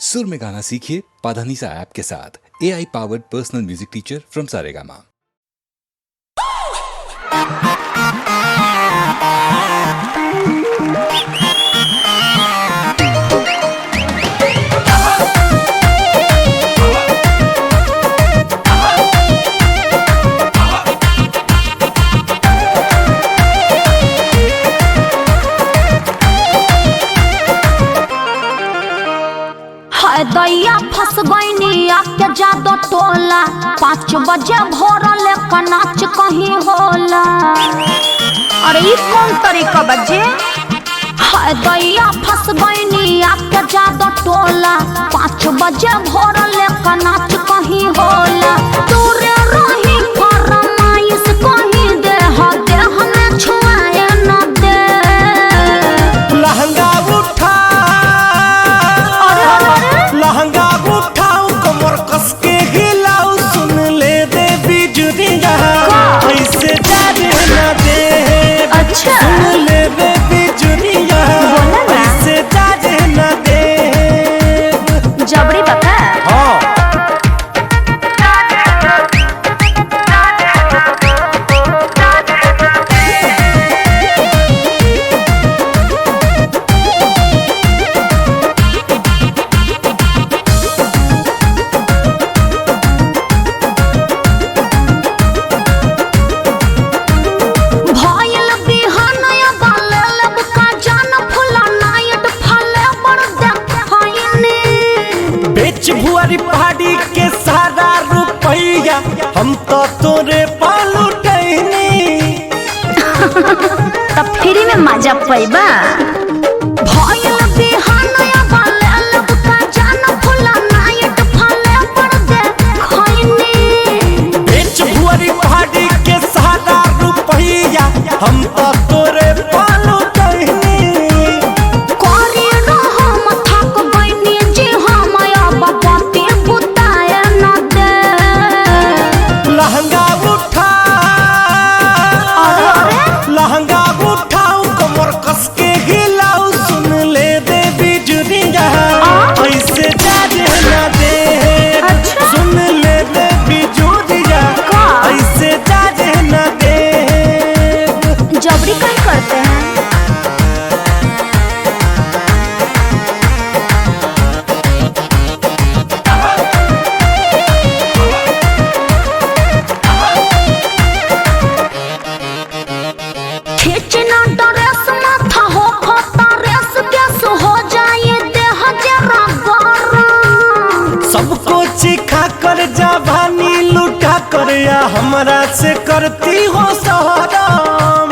सुर में गाना सीखिए पाधानीसा ऐप के साथ। AI powered personal music teacher from Saregama. दैया फंस गईनी आके जादो टोला 5 बजे भोरल का नाच कहीं होला। अरे ये कौन तरीका बजे? हाय दैया फंस गईनी आके जादो टोला 5 बजे भोरल का नाच कहीं होला। दूरे रही फरमाइश कहीं दे हदे हमें छुआए न दे। लहंगा उठा लहंगा उठाओ कमर कस के हिलाओ सुन ले दे बिजुरिया ऐसे जाने न दे। अच्छा सुन ले दे बिजुरिया ऐसे जाने न दे। जबरी बता भुआरी पहाड़ी के सारा रुपैया हम तो तोरे पालू टैनी। तब फ्री में मजा पैबा। भइल बिहानया बाले लब का जान फुला नाइट फले पड़ दे खैनी। बेच भुआरी पहाड़ी के सारा रुपैया हम तो तोरे पालू टैनी। कोरी रहो मथा को गइनी जी हमया बाती बुताए न दे। लहंगा उठा लहंगा उठाओ कमर कस के हिलाओ सुन ले दे बिजुरिया ऐसे जाने न दे। सुन ले दे बिजुरिया ऐसे जाने न दे। जबरी कहीं करते हैं। खींचना ड्रेस माथा हो खोता रेस गैस हो जाए देह जरा गरम। सबको चिखा कर जवानी लुटा कर या हमरा से करती हो सहराम।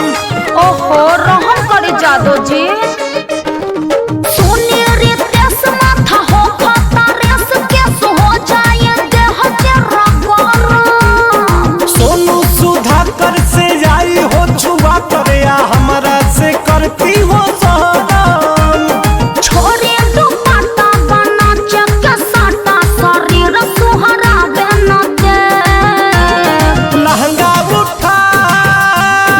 ओहो रहम करे जादो जी। सोने रे तेस माथा हो खोता रेस गैस हो जाए देह जरा गरम। सोनू सुधा कर से आई हो छुआ कर या हमरा से करती हो सहराम। छोरे दुपट्टा बना चक साटा शरीर सुहरा बना दे। लहंगा उठा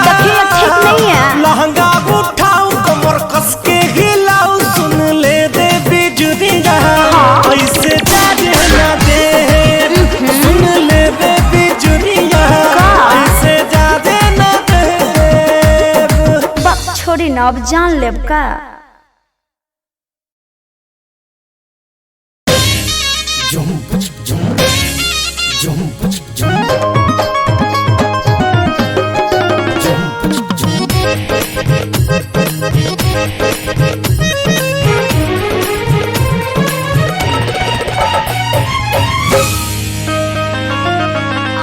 देखिए ठीक नहीं है। लहंगा उठाओ कमर कस के हिलाओ सुन ले दे बिजुरिया ऐसे जाने न दे। सुन ले दे बिजुरिया ऐसे जाने न दे। बक छोड़ी ना अब जान लेब का।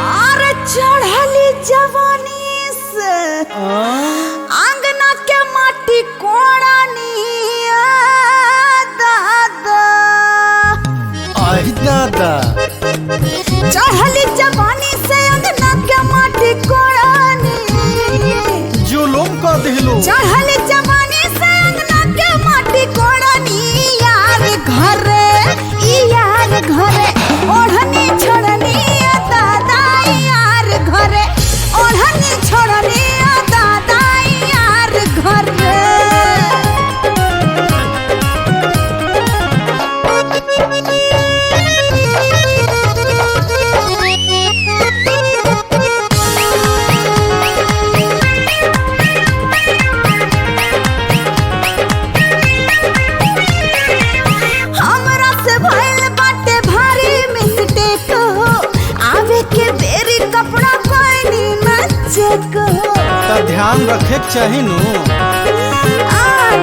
अरे चढ़ली जवानी से आंगना के माटी कोड़ानी दादा। आई दादा चढ़ली जवानी से अंगना के माटी कोड़ानी। जुलुम का दिलो चढ़ली जवानी से अंगना के माटी कोड़ानी। यार घरे यार घरे ओढ़नी छोड़नी दादा। यार घरे ओढ़नी छोड़नी दादा। यार घरे रखे के चाही नु।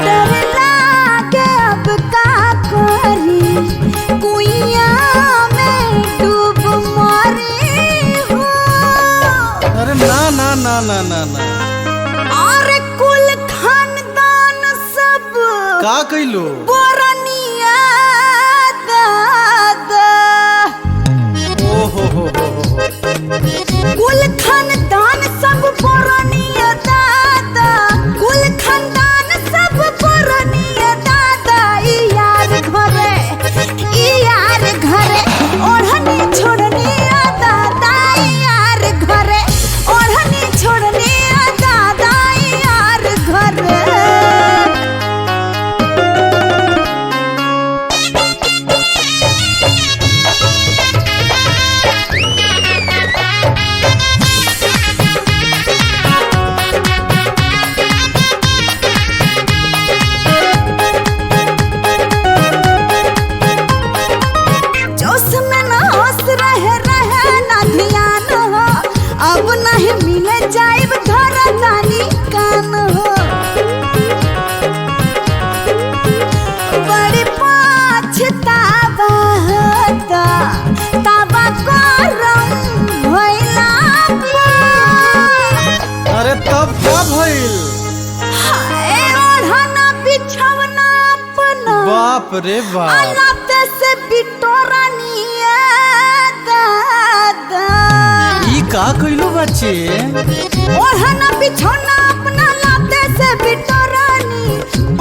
डर लागे अब का करी कुइया में डूब मरी हो। अरे ना ना ना ना ना ना। और कुल खानदान सब का कइलो? बोरनिया दादा। ओ हो। कुल खानदान सब बोरनिया दादा। कुल खानदान सब बोरनिया दादा। ई यार घरे ओढ़नी छोड़नी दादा। ई यार घरे ओढ़नी छोड़नी दादा। ई यार घरे। जोश में न होश रहे ना ध्यान हो। अब नहीं मिले जाइब घर नानी कान हो। बड़ी पछतावा होता ताबा करम भइला पर। अरे तब का भइल? हाय ओढ़ना बिछवना अपना बाप रे बाप। अलाते से बिटोरनिया दादा। ई का कइलो बच्चे? ओढ़ना बिछौना अपना लाते से बिटोरनी।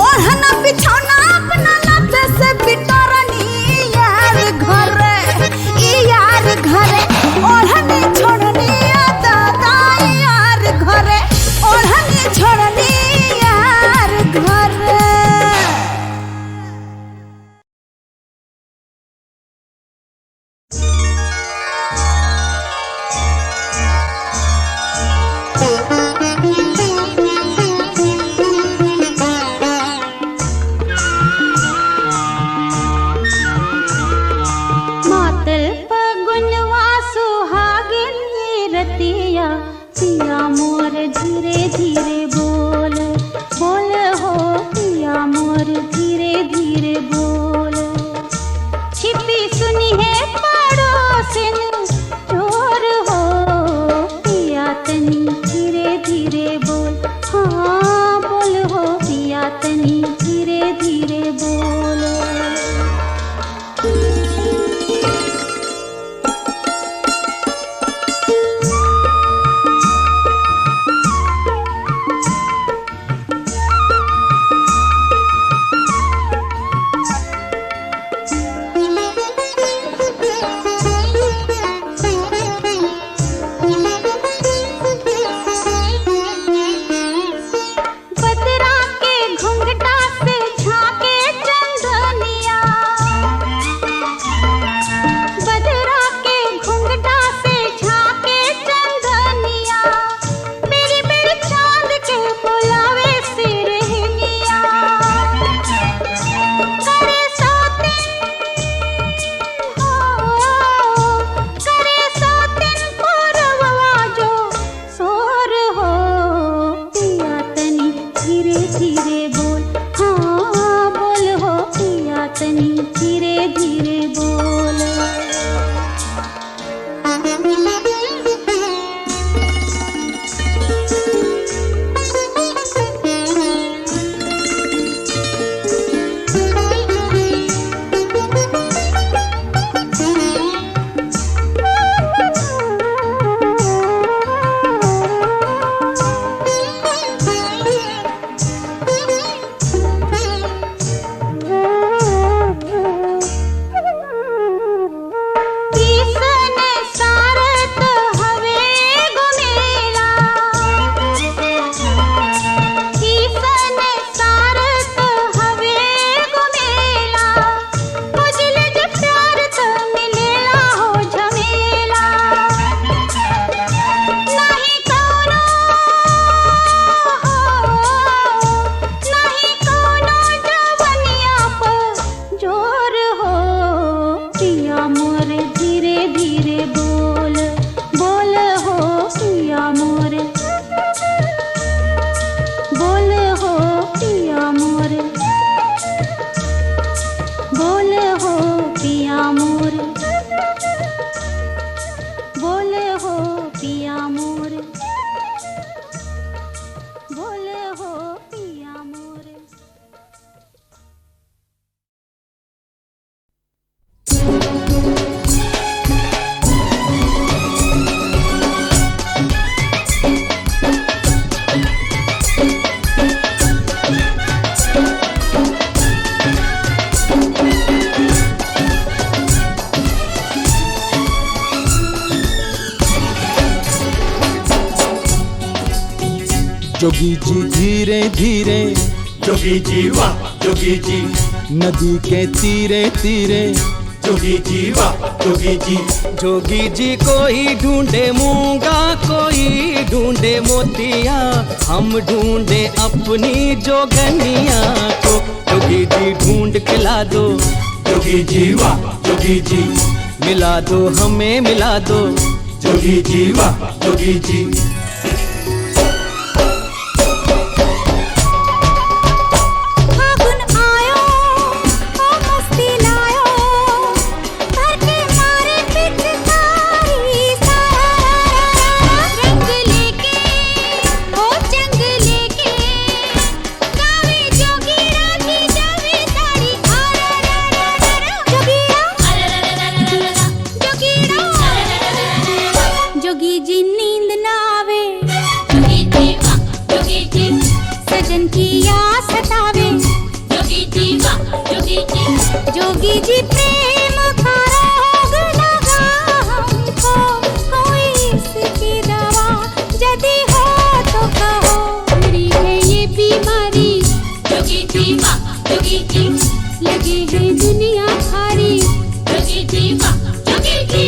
ओढ़ना बिछौना अपना लाते से बिटोरनी। यार घरे ई यार घरे ओढ़नी छोड़नी दादा। यार घरे ओढ़नी छोड़नी यार घरे। मातल पगुनवा सुहागिन ये रतिया। पिया मोर धीरे धीरे बोल बोल हो। पिया मोर धीरे धीरे बोल। छिपी सुनी है पड़ोसिन चोर हो। पिया तनी धीरे धीरे बोल। हाँ बोल हो पिया तनी धीरे धीरे बोल। बदरा के घुंघटा से झांके चंदनिया। बदरा के घुंघटा से झांके चंदनिया। मेरी मेरी चांद के बुलावे सिरहिनिया। करे सौतिन हो। करे सौतिन पुरवा जो सोर हो। पिया तनी धीरे धीरे बोल। हाँ बोल हो पिया तनी धीरे धीरे बोल। पिया मोर, बोले हो पिया मोर, बोले हो पिया मोर। जोगी जी धीरे धीरे, जोगी जी वाह जोगी जी, नदी के तीरे तीरे, जोगी जी वाह जोगी जी। जोगी जी कोई ढूंढे मूंगा, कोई ढूंढे मोतिया, हम ढूंढे अपनी जोगनिया को। जोगी जी ढूंढ के ला दो, जोगी जी वाह जोगी जी, मिला दो हमें मिला दो, जोगी जी वाह जोगी जी। जोगी जी प्रेम का रोग लगा हमको, कोई इसकी दवा यदि हो तो कहो। मेरी है ये बीमारी, जोगी जी वाह जोगी जी, लगी है दुनिया भारी, जोगी जी वाह जोगी जी।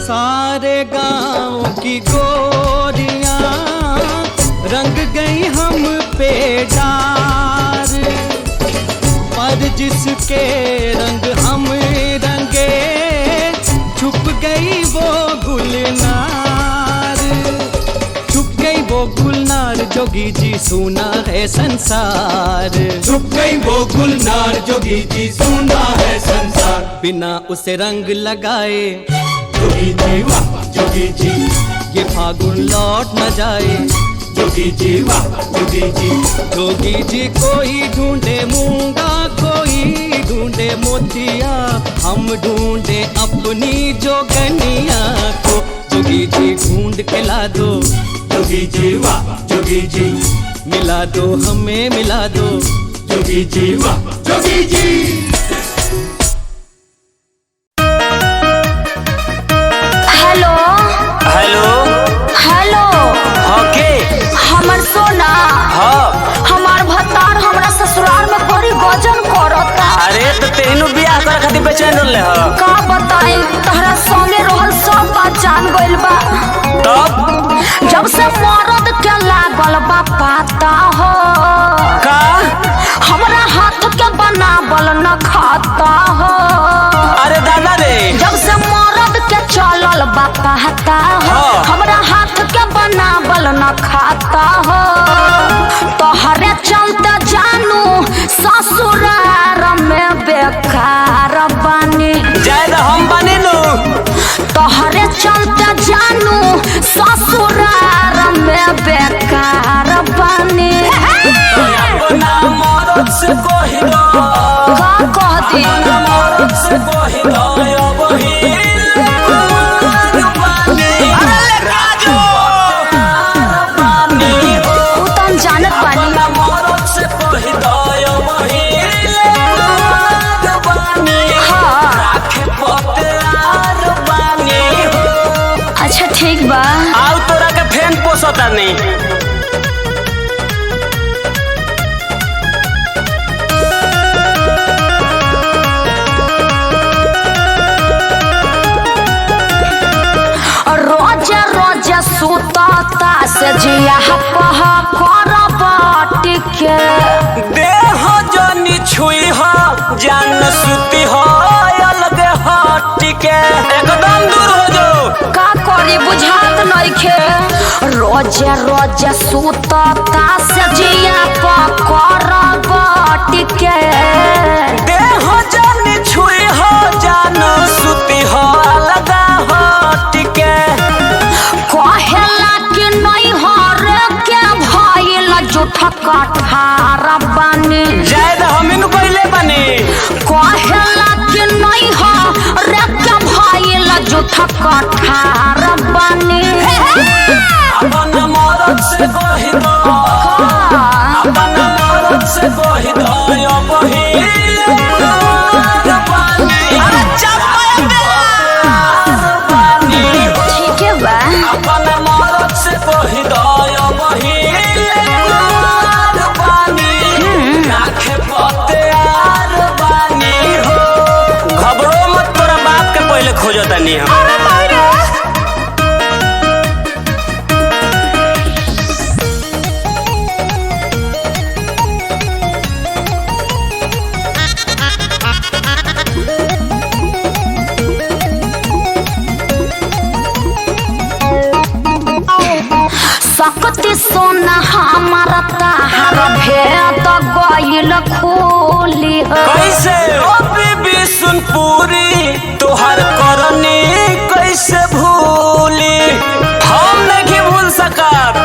सारे गांव की गोरियां रंग गई हम पे डार, पर जिसके रंग हम रंगे छुप गई वो गुलनार, छुप गई वो गुलनार। जोगी जी सुना है संसार, छुप गई वो गुलनार, जोगी जी सुना है संसार। बिना उसे रंग लगाए, जोगी जी वाह जोगी जी, ये फागुन लौट न जाए, जोगी जी वाह जोगी जी। जोगी जी कोई ढूंढे मूंगा, कोई ढूंढे मोतिया, हम ढूंढे अपनी जोगनिया को। जोगी जी ढूंढ के ला दो, जोगी जी वाह जोगी जी, मिला दो हमें मिला दो, जोगी जी वाह Jogi ji. Hello hello hello, हाँ के हमर सोना, हाँ। हमार भतार हमरा ससुराल में बड़ी गजन करता। अरे तो तेनू बियाह करे खातिर बेचैन रहले ह। का बताई, तहरा संगे रहल सब बात जान गइल बा। तब जब से मरद के लागल बा पाता हो, का हमरा हाथ के बनावल न खाता हो। अरे दादा रे, जब से मरद के चलल बा पाता हो, हाँ। हमरा हाथ के बनावल न खाता हो। तोहरे चलते जानू ससुराल में बेकार बानी, जायद हम बने नु। तोहरे चलते जानू ससुराल में बेकार बानी। अपना मरद से कहि दो, का कहती, अपना मरद से कहि दो यो बहिन बानी। अरे राजू बानी हो, उ तो हम जानत बानी। अपना मरद से कहि दो यो बहिन बानी। हाँ, राखे पतवार बानी हो। अच्छा ठीक बा। आउ तोरा के फैन पोसता नहीं। रोज रोज सुतता से जिया पह कर के देह जनी छुई हो जान सुती हो अलग हट के एकदम दूर हो जाओ। का करी बुझात नइखे रोजे रोजे सुतता से जिया पकर बटिके देह जनी छुई हो जान सुती हो अलग हट के कहेला कि नहीं हरे के भइल जुठ कठार बनी जायद हमिन पहले बने कहेला कि नहीं हरे के भइल जुठ कठार बनी अपन मरद से कहि दो अपन मरद से कहि दो यो बहिल ठीक है बा अपन मरद से कहि दो यो बहिल आँखें पते आर बानी हो घबरो मत तोरा बाप के पहले खोजतानी हम सकती सोना हमारा ताहार भेद गइल खोली कैसे ओ बीबी सुन पूरी तोहर करनी कैसे भूली हम नहीं भूल सकब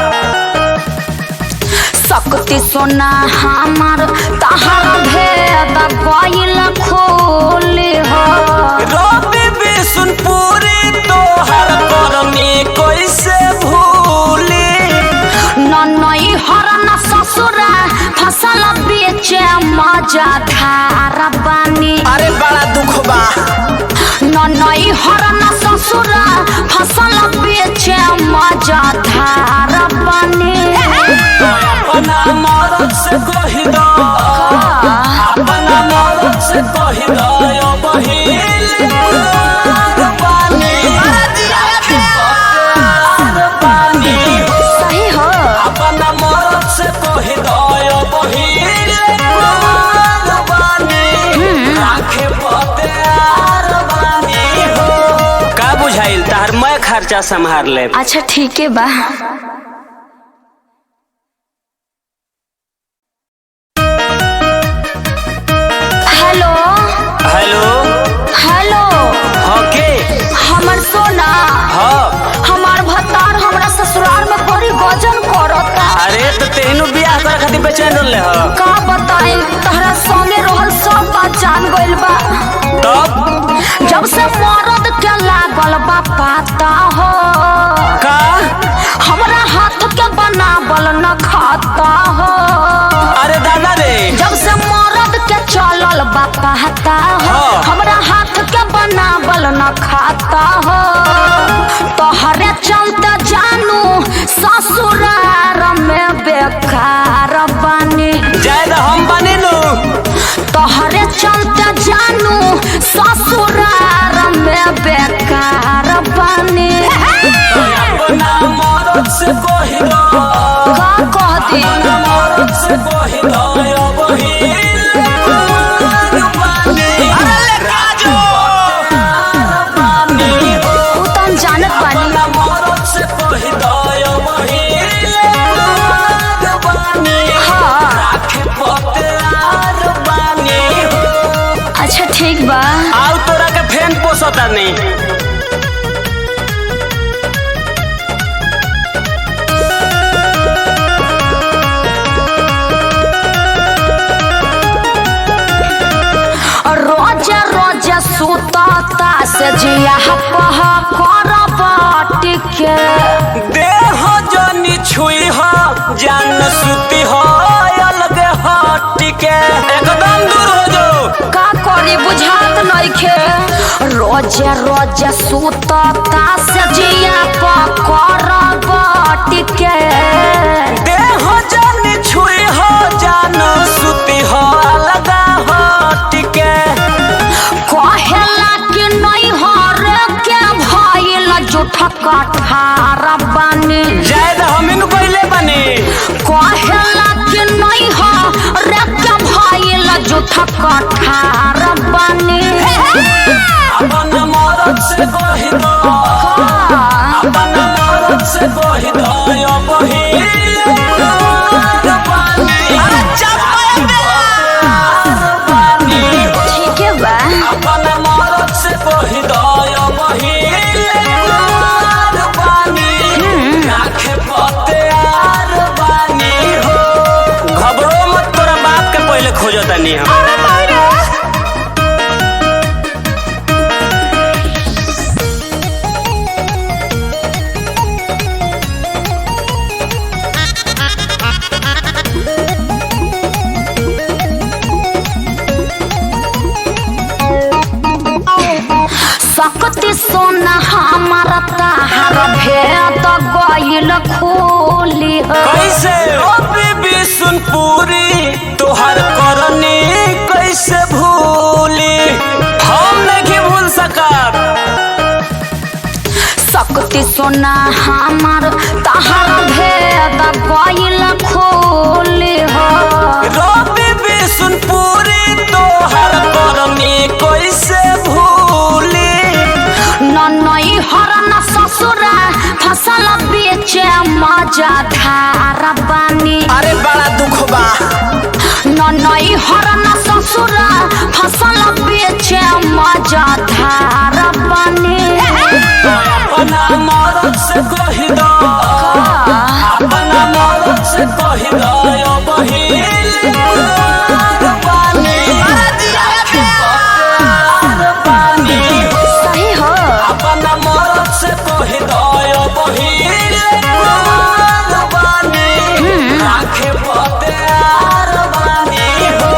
सकती सोना हमार ताहार भेद गइल खोली रो बीबी सुन पूरी तोहर करनी कैसे भूली नई हरन ससुरा फसल बेचे मजा धार बानी अरे बड़ा दुख बा नई हरन ससुरा फसल बेचे मजा धार बानी अपना मरद से कहि दो अपना मरद से कहि दो यो बहिल सही हो अपना मरद से कहि दो यो बहिल आँखें पते आर बानी हो का बुझाइल तार मैं खर्चा संभाल ले अच्छा ठीक है बा हेलो हेलो हेलो हके हमर सोना हाँ हमार भतार हमरा ससुराल में बड़ी गजन करता अरे तो तेनू बियाह करे खातिर बेचैन रहले ह का बताई तहरा संगे रहल सब बात जान गइल बा तब जब से मरद के लागल बा पाता हो का हमरा हाथ के बनावल न खाता हो अरे दादा रे जब से मरद के चलल बा पाता हो हाँ। हमरा हाथ के बनावल न खाता हो तोहरे चलते जानू ससुरार में बेकार बनी जायद हम बनी नु तोहरे चलते जानू ससुरार में बेकार बनी अपना मरद से कहि दो का कह दी अपना मरद से कहि दो यो बहिल अरे राजू उ त हम जानत बानी अपना मरद से कहि दो यो बहिल हाँ आँखें पते आर बानी हो अच्छा ठीक बा आउ तोरा के फैन पोसता नहीं रोज रोज सुतता से जिया पह कर बटिके देह जनी छुई हो जान सुती हो अलग हट के एकदम दूर हो जाओ। का करी बुझात नइखे रोज रोज सुतता से जिया पह कर बटिके देह जनी छुई हो जान सुती हो अलग हट के कहेला कि नहीं हरे के भइल जुठ कठार बनी जायद हमिन पहले बने कहेला कि नहीं नहीं हो रे क्या भइल झूठा कठार बानी अपन मरद से कहि दो अपन मरद से कहि दो यो बहिल पानी ठीक है बा अपन मरद से कहि दो यो बहिल पानी आंखें पते आर बानी हो घबरो मत तोरा बाप के पहले खोजो तनी हम सकती सोना हमारा ताहार भेद गइल खोली कैसे ओ बीबी सुन पूरी तोहर करनी कैसे भूली हम नहीं भूल सकब सकती सोना हमार ताहार भेद गइल खोली रो बीबी सुन पूरी तोहर करनी कैसे भूली नई हरन ससुरा फसल बेचे मजा धार बानी अरे बड़ा दुख बा नई हरन ससुरा फसल बेचे मजा धार बानी अपना मरद से कहि दो अपना मरद से कहि दो यो बहिल पानी सही हो अपना मरद से कहि दो यो बहिल आंखें पते आर बानी हो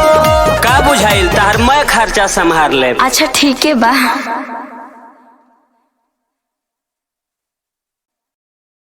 का बुझाइल तार मैं खर्चा संभाल ले अच्छा ठीक है बा